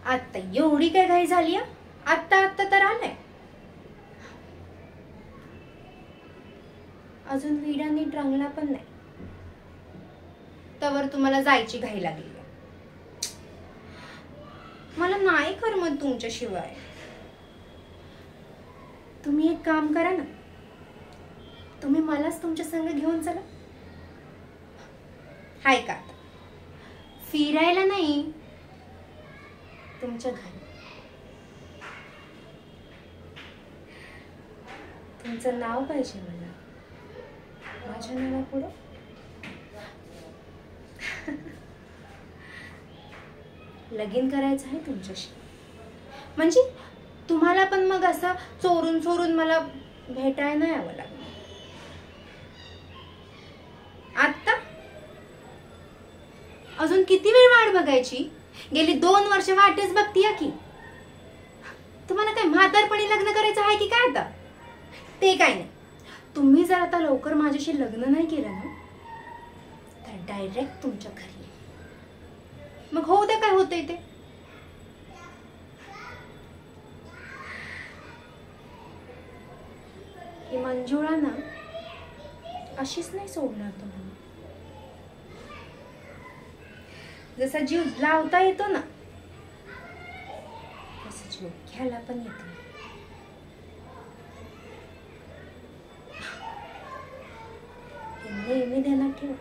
आता एवढी काय घाई झाली? आत्ता आत्ता तर आलाय. अजून विडा नीट रंगला पण नाही, तवर तुम्हाला जायची घाई लागली. मला नाही करमत तुमच्याशिवाय. तुम्ही एक काम करा ना, तुम्ही मलाच तुमच्या संग घेऊन चला. हाय का, फिरायला नाही, तुमच्या घरी. तुमचं नाव पाहिजे मला, माझ्या नावापुढं. लगीन करायचं आहे तुमच्याशी, म्हणजे तुम्हाला पण मग असं चोरून चोरून मला भेटायला नाही यावं लागलं. आता अजून किती वेळ वाट बघायची? गेली 2 वर्ष वाटच बघतीया की. तुम्हाला काय म्हातारपणी लग्न करायचं आहे की काय? आता ते काय नाही, तुम्ही जर आता लवकर माझ्याशी लग्न नाही केलं ना, तर डायरेक्ट तुमच्या घरी. मग होऊ द्या काय होतंय ते. ही मंजुळा ना अशीच नाही सोडणार तुम्हाला. जसा जीव लावता येतो ना, तसा जीव घ्यायला पण येतो. हे नेहमी ध्यानात ठेवा.